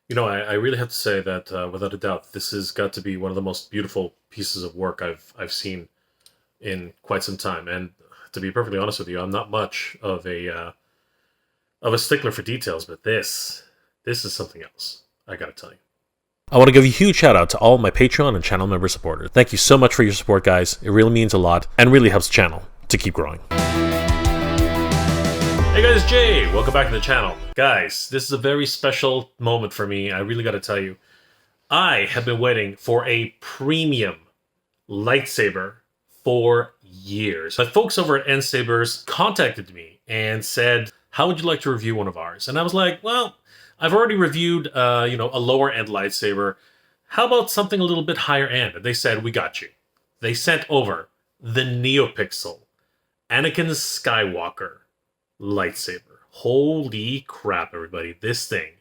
I really have to say that without a doubt, this has got to be one of the most beautiful pieces of work I've seen in quite some time. And to be perfectly honest with you, I'm not much of a stickler for details, but this is something else. I gotta tell you. I want to give a huge shout out to all my Patreon and channel member supporters. Thank you so much for your support, guys. It really means a lot and really helps the channel to keep growing. Hey guys, Jay! Welcome back to the channel. Guys, this is a very special moment for me. I really gotta tell you. I have been waiting for a premium lightsaber for years. But folks over at N-Sabers contacted me and said, how would you like to review one of ours? And I was like, well, I've already reviewed, a lower end lightsaber. How about something a little bit higher end? And they said, we got you. They sent over the Neopixel Anakin Skywalker lightsaber. Holy crap, everybody. This thing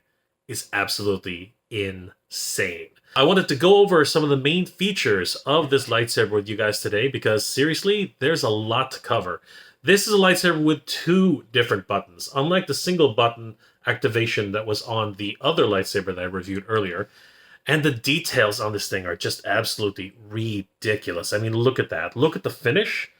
is absolutely insane. I wanted to go over some of the main features of this lightsaber with you guys today because seriously, there's a lot to cover. This is a lightsaber with two different buttons, unlike the single button activation that was on the other lightsaber that I reviewed earlier. And the details on this thing are just absolutely ridiculous. I mean, look at that. Look at the finish.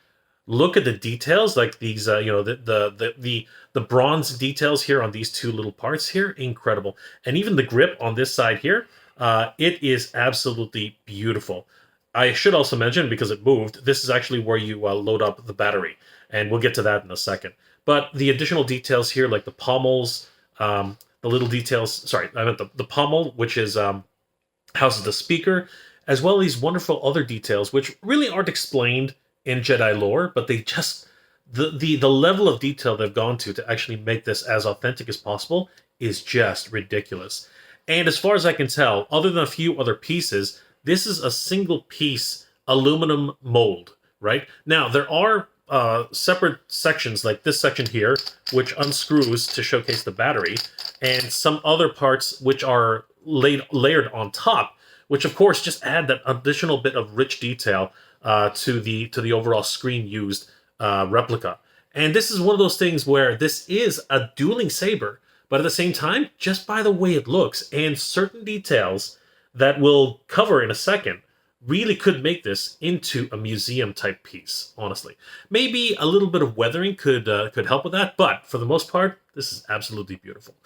Look at the details, like these, the bronze details here on these two little parts here, incredible. And even the grip on this side here, it is absolutely beautiful. I should also mention, because it moved, this is actually where you load up the battery, and we'll get to that in a second. But the additional details here, like the pommels, the little details, sorry, I meant the pommel, which is houses the speaker, as well as these wonderful other details, which really aren't explained in Jedi lore, but they just the level of detail they've gone to actually make this as authentic as possible is just ridiculous. And as far as I can tell, other than a few other pieces, this is a single piece aluminum mold, right? Now, there are separate sections like this section here, which unscrews to showcase the battery, and some other parts which are layered on top, which of course just add that additional bit of rich detail to the overall screen used replica. And this is one of those things where this is a dueling saber, but at the same time, just by the way it looks and certain details that we'll cover in a second, really could make this into a museum type piece, honestly. Maybe a little bit of weathering could help with that, but for the most part, this is absolutely beautiful.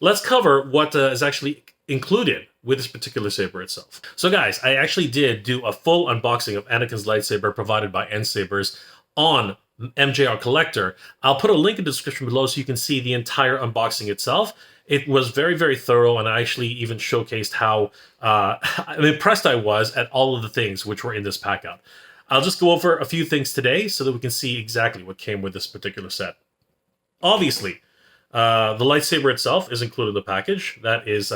Let's cover what is actually included with this particular saber itself. So guys, I actually did do a full unboxing of Anakin's lightsaber provided by N-Sabers on MJR Collector. I'll put a link in the description below so you can see the entire unboxing itself. It was very, very thorough, and I actually even showcased how impressed I was at all of the things which were in this pack out. I'll just go over a few things today so that we can see exactly what came with this particular set. Obviously, the lightsaber itself is included in the package. That is,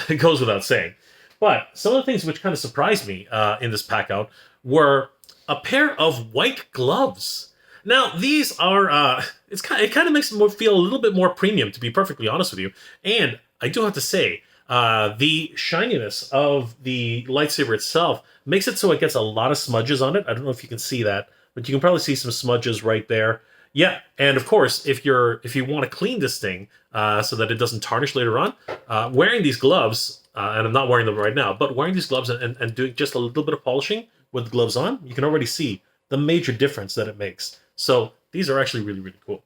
it goes without saying. But some of the things which kind of surprised me in this pack out were a pair of white gloves. Now, these are, it kind of makes them feel a little bit more premium, to be perfectly honest with you. And I do have to say, the shininess of the lightsaber itself makes it so it gets a lot of smudges on it. I don't know if you can see that, but you can probably see some smudges right there. Yeah, and of course, if you want to clean this thing so that it doesn't tarnish later on, wearing these gloves, and I'm not wearing them right now, but wearing these gloves and doing just a little bit of polishing with the gloves on, you can already see the major difference that it makes. So these are actually really, really cool.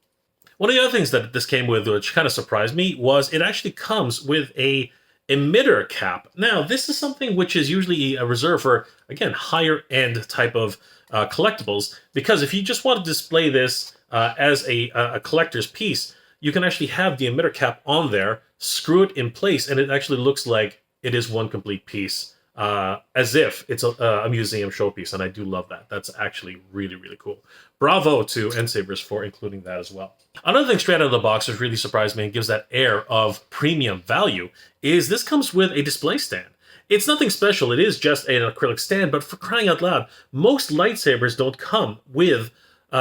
One of the other things that this came with, which kind of surprised me, was it actually comes with a emitter cap. Now, this is something which is usually reserved for, again, higher end type of collectibles, because if you just want to display this as a collector's piece, you can actually have the emitter cap on there, screw it in place, and it actually looks like it is one complete piece, as if it's a museum showpiece, and I do love that. That's actually really, really cool. Bravo to N-Sabers for including that as well. Another thing straight out of the box which really surprised me and gives that air of premium value is this comes with a display stand. It's nothing special, it is just an acrylic stand, but for crying out loud, most lightsabers don't come with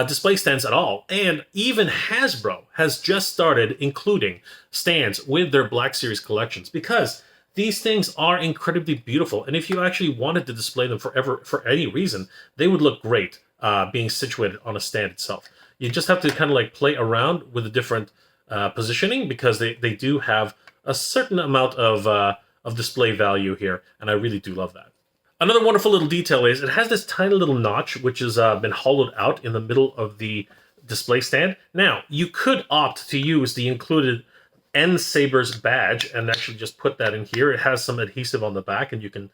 display stands at all. And even Hasbro has just started including stands with their Black Series collections because these things are incredibly beautiful. And if you actually wanted to display them forever for any reason, they would look great being situated on a stand itself. You just have to kind of like play around with the different positioning because they do have a certain amount of display value here, and I really do love that. Another wonderful little detail is it has this tiny little notch which has been hollowed out in the middle of the display stand. Now, you could opt to use the included N-Sabers badge and actually just put that in here. It has some adhesive on the back, and you can,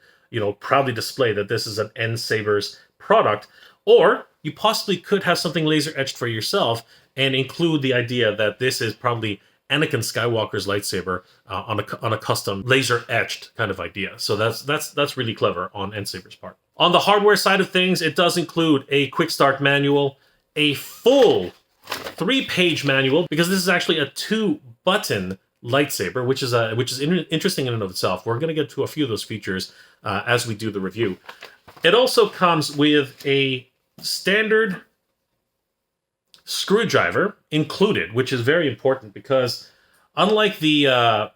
proudly display that this is an N-Sabers product. Or you possibly could have something laser etched for yourself and include the idea that this is probably Anakin Skywalker's lightsaber on a custom laser etched kind of idea. So that's really clever on N-Sabers' part. On the hardware side of things, it does include a quick start manual, a full 3-page manual, because this is actually a 2-button lightsaber, which is interesting in and of itself. We're going to get to a few of those features as we do the review. It also comes with a standard screwdriver included, which is very important because unlike the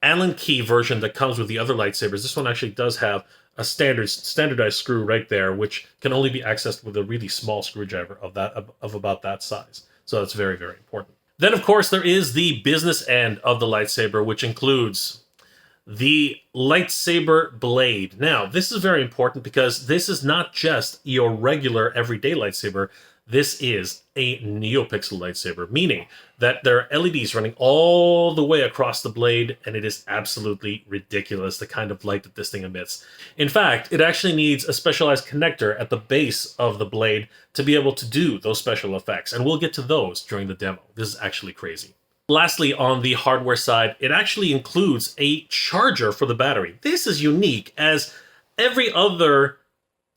Allen key version that comes with the other lightsabers, this one actually does have a standardized screw right there, which can only be accessed with a really small screwdriver of about that size. So that's very, very important. Then, of course, there is the business end of the lightsaber, which includes the lightsaber blade. Now, this is very important because this is not just your regular everyday lightsaber. This is a Neopixel lightsaber, meaning that there are LEDs running all the way across the blade, and it is absolutely ridiculous the kind of light that this thing emits. In fact, it actually needs a specialized connector at the base of the blade to be able to do those special effects, and we'll get to those during the demo. This is actually crazy. Lastly, on the hardware side, it actually includes a charger for the battery. This is unique, as every other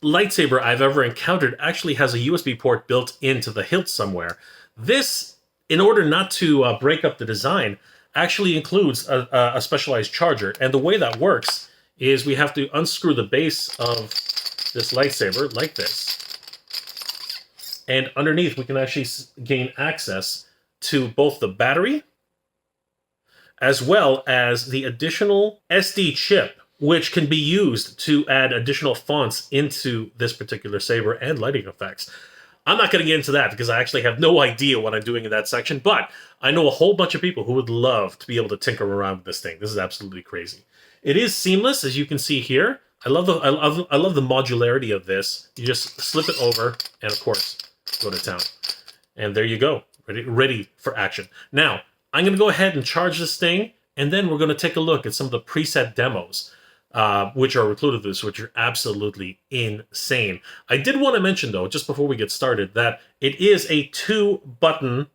lightsaber I've ever encountered actually has a USB port built into the hilt somewhere. This, in order not to break up the design, actually includes a specialized charger. And the way that works is we have to unscrew the base of this lightsaber like this. And underneath, we can actually gain access to both the battery as well as the additional SD chip, which can be used to add additional fonts into this particular saber and lighting effects. I'm not going to get into that because I actually have no idea what I'm doing in that section, but I know a whole bunch of people who would love to be able to tinker around with this thing. This is absolutely crazy. It is seamless, as you can see here. I love the modularity of this. You just slip it over and, of course, go to town. And there you go, ready for action. Now, I'm going to go ahead and charge this thing, and then we're going to take a look at some of the preset demos, which are included with this, which are absolutely insane. I did want to mention, though, just before we get started, that it is a 2-button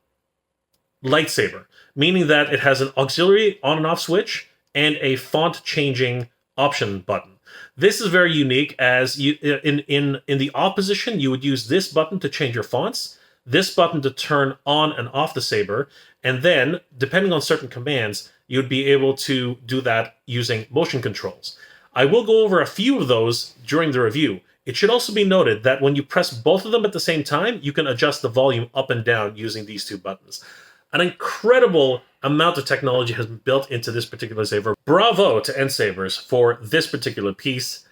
lightsaber, meaning that it has an auxiliary on and off switch and a font changing option button. This is very unique, as you in the opposition, you would use this button to change your fonts, this button to turn on and off the saber, and then, depending on certain commands, you'd be able to do that using motion controls. I will go over a few of those during the review. It should also be noted that when you press both of them at the same time, you can adjust the volume up and down using these 2 buttons. An incredible amount of technology has been built into this particular saber. Bravo to N-Sabers for this particular piece.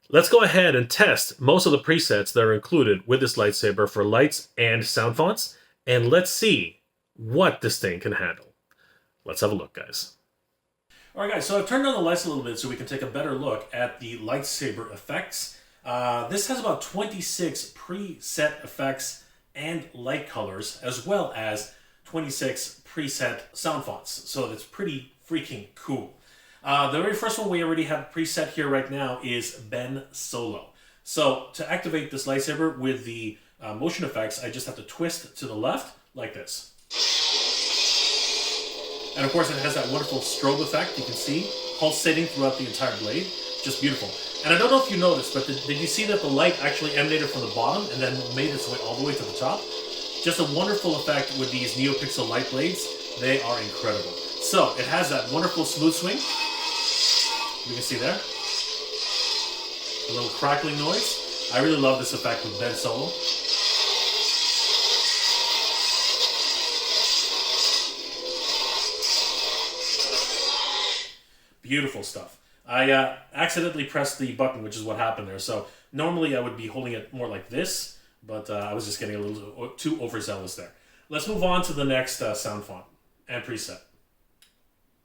Let's go ahead and test most of the presets that are included with this lightsaber for lights and sound fonts, and let's see what this thing can handle. Let's have a look, guys. All right, guys, so I've turned on the lights a little bit so we can take a better look at the lightsaber effects. This has about 26 preset effects and light colors, as well as 26 preset sound fonts, so that's pretty freaking cool. The very first one we already have preset here right now is Ben Solo. So to activate this lightsaber with the motion effects, I just have to twist to the left like this. And of course it has that wonderful strobe effect you can see pulsating throughout the entire blade. Just beautiful. And I don't know if you noticed, but did you see that the light actually emanated from the bottom and then made its way all the way to the top? Just a wonderful effect with these Neopixel light blades. They are incredible. So it has that wonderful smooth swing. You can see there. A little crackling noise. I really love this effect with Ben Solo. Beautiful stuff. I accidentally pressed the button, which is what happened there. So normally I would be holding it more like this, but I was just getting a little too overzealous there. Let's move on to the next sound font and preset.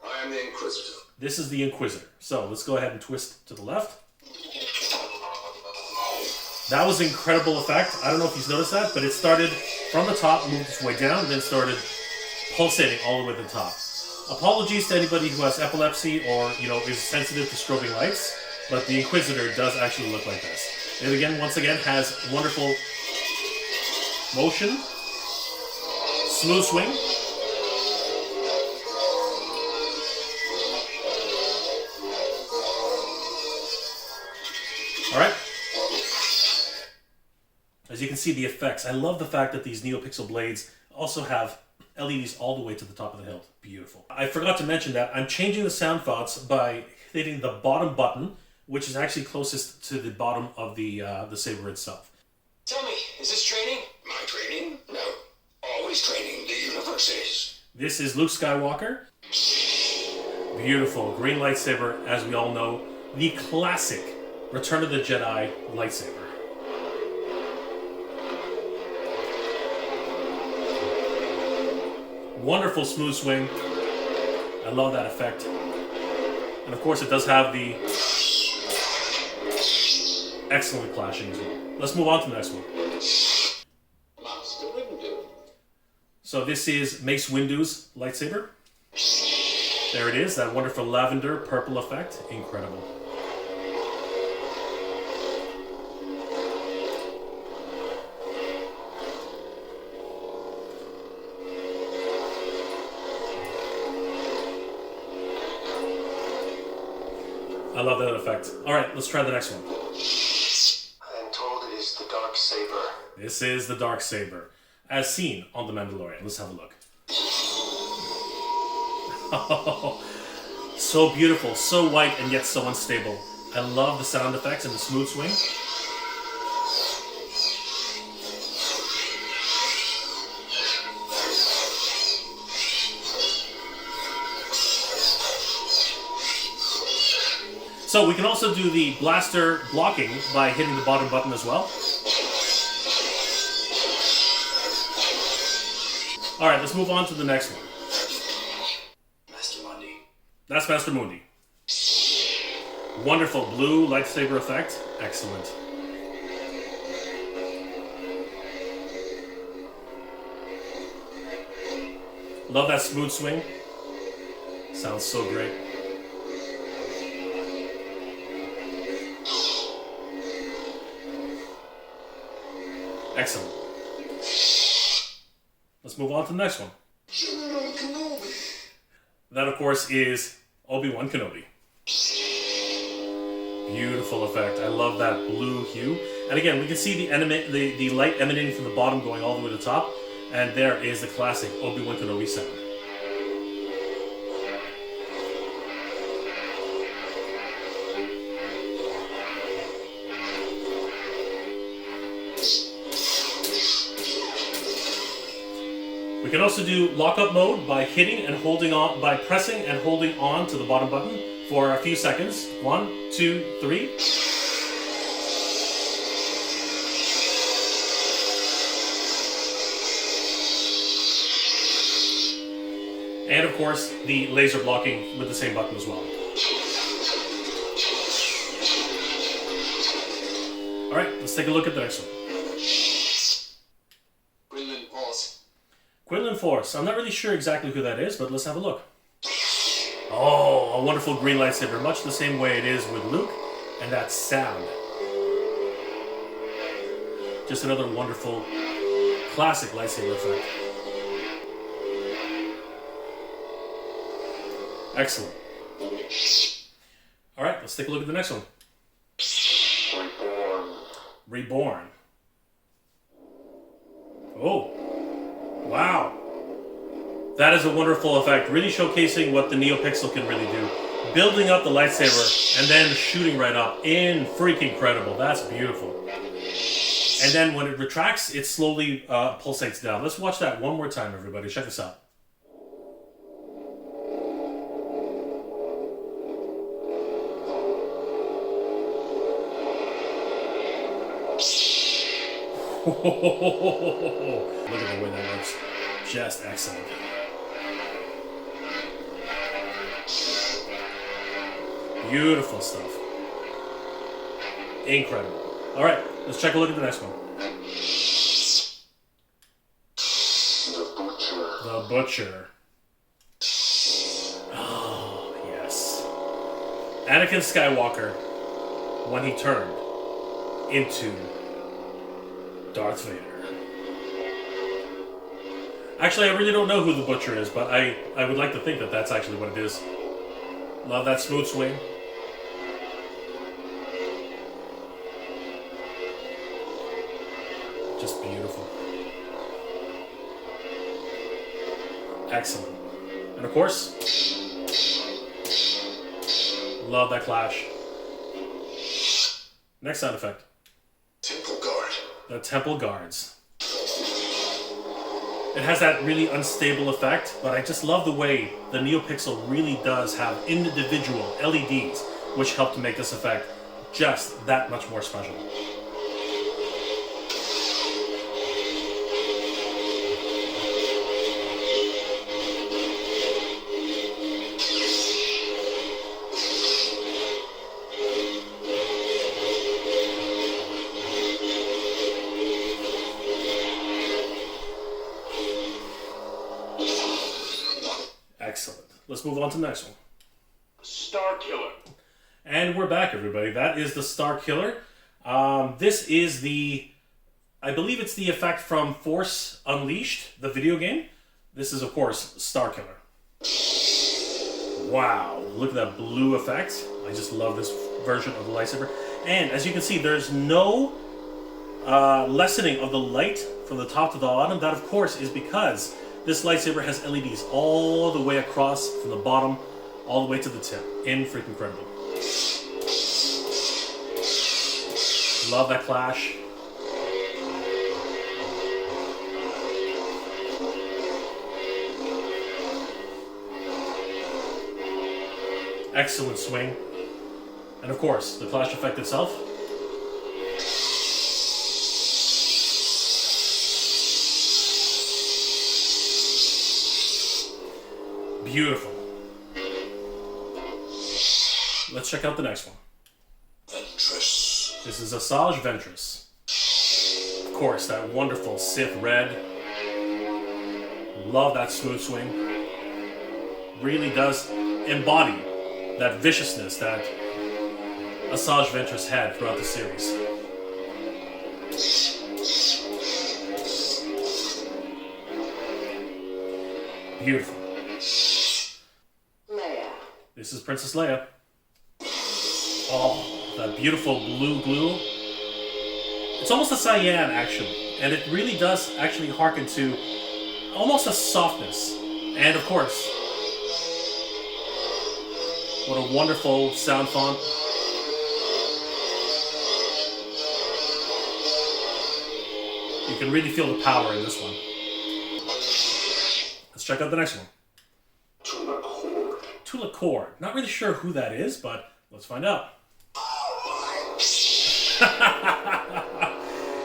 I am the Inquisitor. This is the Inquisitor. So let's go ahead and twist to the left. That was an incredible effect. I don't know if you've noticed that, but it started from the top, moved its way down, then started pulsating all the way to the top. Apologies to anybody who has epilepsy or, is sensitive to strobing lights, but the Inquisitor does actually look like this. It again, once again, has wonderful motion, smooth swing. All right. As you can see, the effects. I love the fact that these Neopixel blades also have LEDs all the way to the top of the hilt. Beautiful. I forgot to mention that I'm changing the sound fonts by hitting the bottom button, which is actually closest to the bottom of the saber itself. Tell me, is this training? My training? No. Always training. The universe is. This is Luke Skywalker. Beautiful. Green lightsaber, as we all know. The classic Return of the Jedi lightsaber. Wonderful smooth swing. I love that effect. And of course it does have the excellent clashing as well. Let's move on to the next one. Master Windu. So this is Mace Windu's lightsaber. There it is, that wonderful lavender purple effect. Incredible. I love that effect. All right, let's try the next one. I am told it is the LightSaber. This is the LightSaber, as seen on The Mandalorian. Let's have a look. Oh, so beautiful, so white and yet so unstable. I love the sound effects and the smooth swing. So we can also do the blaster blocking by hitting the bottom button as well. All right, let's move on to the next one. Master Mundi. That's Master Mundi. Wonderful blue lightsaber effect. Excellent. Love that smooth swing. Sounds so great. Excellent. Let's move on to the next one. General Kenobi. That, of course, is Obi-Wan Kenobi. Beautiful effect. I love that blue hue. And again, we can see the light emanating from the bottom going all the way to the top. And there is the classic Obi-Wan Kenobi sound. We can also do lockup mode by hitting and holding on, by pressing and holding on to the bottom button for a few seconds. 1, 2, 3. And of course, the laser blocking with the same button as well. All right, let's take a look at the next one. Quinlan Force. I'm not really sure exactly who that is, but let's have a look. Oh, a wonderful green lightsaber, much the same way it is with Luke, and that sound. Just another wonderful, classic lightsaber effect. Excellent. All right, let's take a look at the next one. Reborn. Oh. Wow. That is a wonderful effect, really showcasing what the Neopixel can really do. Building up the lightsaber and then shooting right up. Freaking incredible. That's beautiful. And then when it retracts, it slowly pulsates down. Let's watch that one more time, everybody. Check this out. Look at the way that looks. Just excellent. Beautiful stuff. Incredible. All right, let's check a look at the next one. The Butcher. Oh, yes. Anakin Skywalker, when he turned into Darth Vader. Actually, I really don't know who the Butcher is, but I would like to think that that's actually what it is. Love that smooth swing. Just beautiful. Excellent. And of course, love that clash. Next sound effect. Temple Guard. The Temple Guards. It has that really unstable effect, but I just love the way the Neopixel really does have individual LEDs, which help to make this effect just that much more special. Excellent. Let's move on to the next one. Star Killer. And we're back, everybody. That is the Star Killer. This is the... I believe it's the effect from Force Unleashed, the video game. This is, of course, Star Killer. Wow. Look at that blue effect. I just love this version of the lightsaber. And as you can see, there's no lessening of the light from the top to the bottom. That, of course, is because this lightsaber has LEDs all the way across from the bottom all the way to the tip. Freaking incredible. Love that clash. Excellent swing. And of course, the clash effect itself. Beautiful. Let's check out the next one. Ventress. This is Asajj Ventress. Of course, that wonderful Sith red. Love that smooth swing. Really does embody that viciousness that Asajj Ventress had throughout the series. Beautiful. Leia. This is Princess Leia. Oh, that beautiful blue glue. It's almost a cyan, actually. And it really does actually harken to almost a softness. And of course, what a wonderful sound font. You can really feel the power in this one. Let's check out the next one. Tula Cord. Not really sure who that is, but let's find out.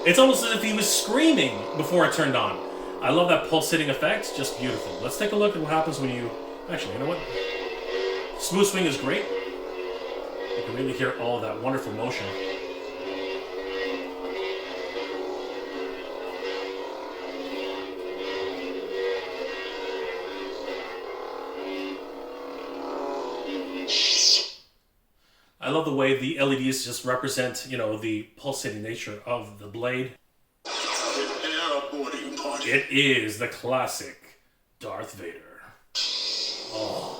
It's almost as if he was screaming before it turned on. I love that pulsating effect. Just beautiful. Let's take a look at what happens when you... Actually, you know what? Smooth swing is great. You can really hear all of that wonderful motion. I love the way the LEDs just represent, you know, the pulsating nature of the blade. Prepare a boarding party. It is the classic Darth Vader. Oh.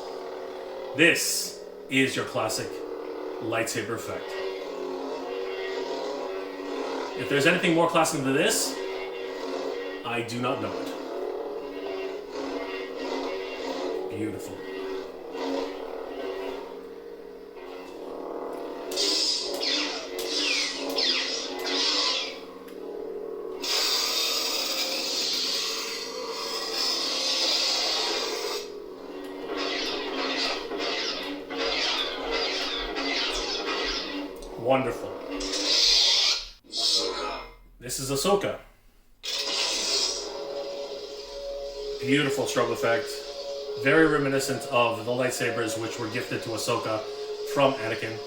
This is your classic lightsaber effect. If there's anything more classic than this, I do not know it. Beautiful. Wonderful. This is Ahsoka. Beautiful strobe effect. Very reminiscent of the lightsabers which were gifted to Ahsoka from Anakin.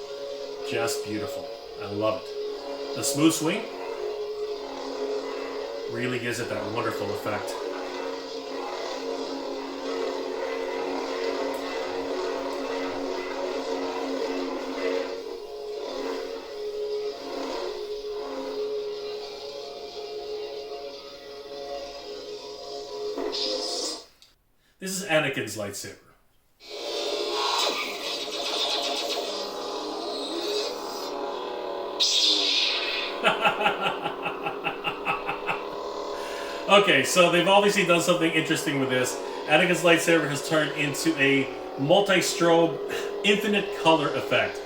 Just beautiful. I love it. The smooth swing really gives it that wonderful effect. This is Anakin's lightsaber. Okay, so they've obviously done something interesting with this. Anakin's lightsaber has turned into a multi-strobe, infinite color effect.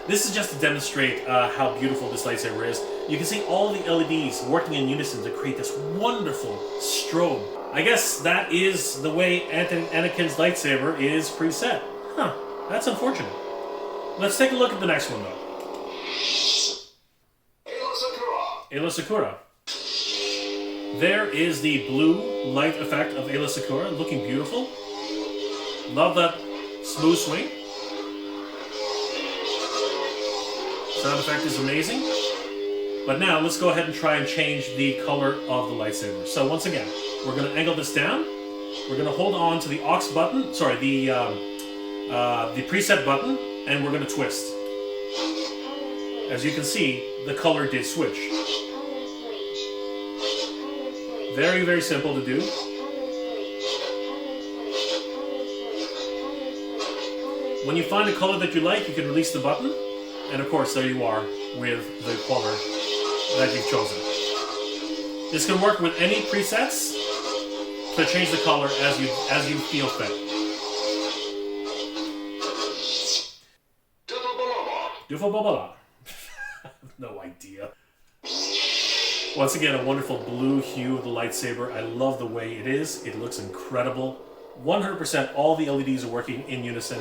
This is just to demonstrate how beautiful this lightsaber is. You can see all the LEDs working in unison to create this wonderful strobe. I guess that is the way Anakin's lightsaber is preset. Huh, that's unfortunate. Let's take a look at the next one, though. Ayla Sakura. Ayla Sakura. There is the blue light effect of Ayla Sakura, looking beautiful. Love that smooth swing. Sound effect is amazing. But now let's go ahead and try and change the color of the lightsaber. So once again, we're going to angle this down. We're going to hold on to the aux button, sorry, the preset button, and we're going to twist. As you can see, the color did switch. Very, very simple to do. When you find a color that you like, you can release the button, and of course, there you are with the color that you've chosen. This can work with any presets to change the color as you feel fit. Dufo. No idea. Once again, a wonderful blue hue of the lightsaber. I love the way it is. It looks incredible. 100% all the LEDs are working in unison.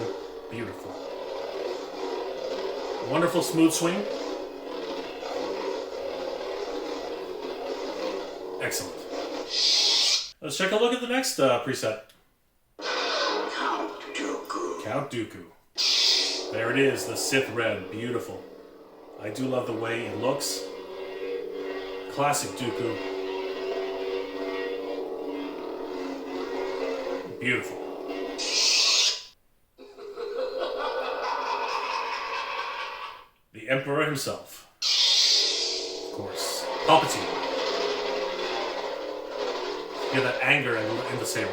Beautiful. Wonderful smooth swing. Excellent. Let's take a look at the next preset. Count Dooku. Count Dooku. There it is, the Sith Red. Beautiful. I do love the way it looks. Classic Dooku. Beautiful. The Emperor himself. Of course. Palpatine. Yeah, that anger in the saber.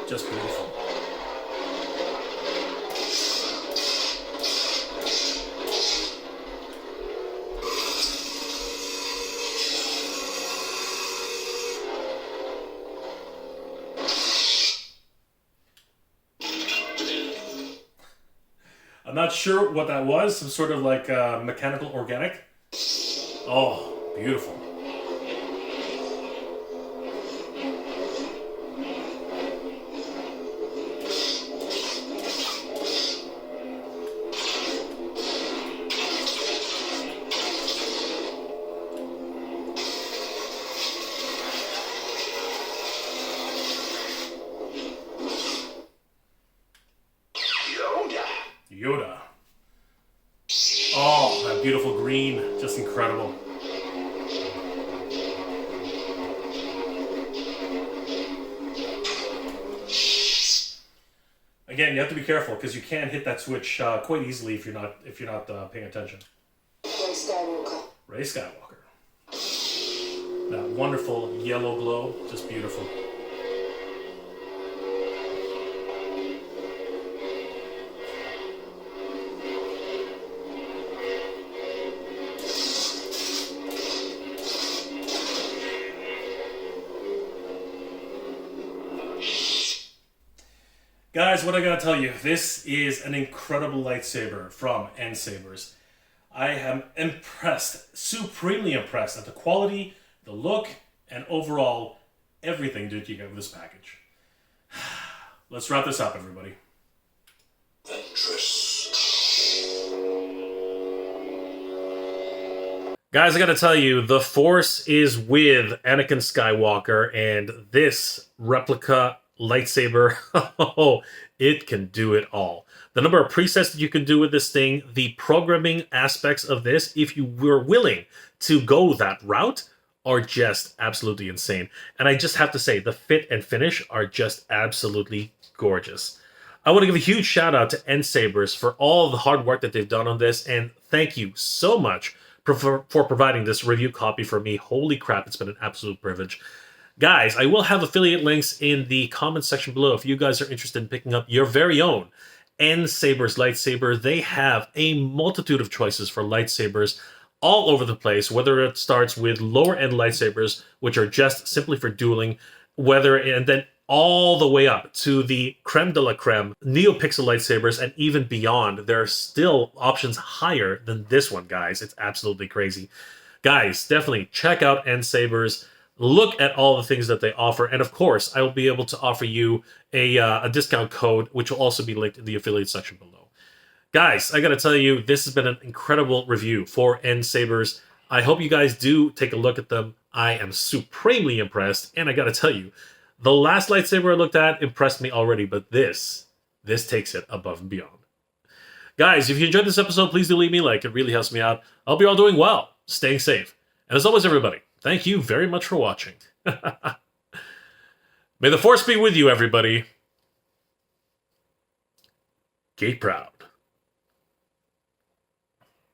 Just beautiful. I'm not sure what that was. Some sort of like mechanical organic. Oh, beautiful. Yoda. Oh, that beautiful green. Just incredible. Again, you have to be careful because you can hit that switch quite easily if you're not paying attention. Rey Skywalker. Rey Skywalker. That wonderful yellow glow, just beautiful. Guys, what I gotta tell you, this is an incredible lightsaber from N-Sabers. I am impressed, supremely impressed at the quality, the look, and overall everything that you get with this package. Let's wrap this up, everybody. Guys, I gotta tell you, the Force is with Anakin Skywalker, and this replica lightsaber, oh, it can do it all. The number of presets that you can do with this thing, the programming aspects of this, if you were willing to go that route, are just absolutely insane. And I just have to say, the fit and finish are just absolutely gorgeous. I want to give a huge shout out to N-Sabers for all the hard work that they've done on this, and thank you so much for providing this review copy for me. Holy crap, it's been an absolute privilege. Guys, I will have affiliate links in the comments section below if you guys are interested in picking up your very own N-Sabers lightsaber. They have a multitude of choices for lightsabers all over the place, whether it starts with lower end lightsabers, which are just simply for dueling, and then all the way up to the creme de la creme Neopixel lightsabers, and even beyond. There are still options higher than this one, guys. It's absolutely crazy. Guys, definitely check out N-Sabers. Look at all the things that they offer, and of course, I will be able to offer you a discount code, which will also be linked in the affiliate section below. Guys, I gotta tell you, this has been an incredible review for N-Sabers. I hope you guys do take a look at them. I am supremely impressed, and I gotta tell you, the last lightsaber I looked at impressed me already, but this takes it above and beyond. Guys, if you enjoyed this episode, please do leave me a like. It really helps me out. I hope you're all doing well, staying safe. And as always, everybody, thank you very much for watching. May the Force be with you, everybody. Gate proud.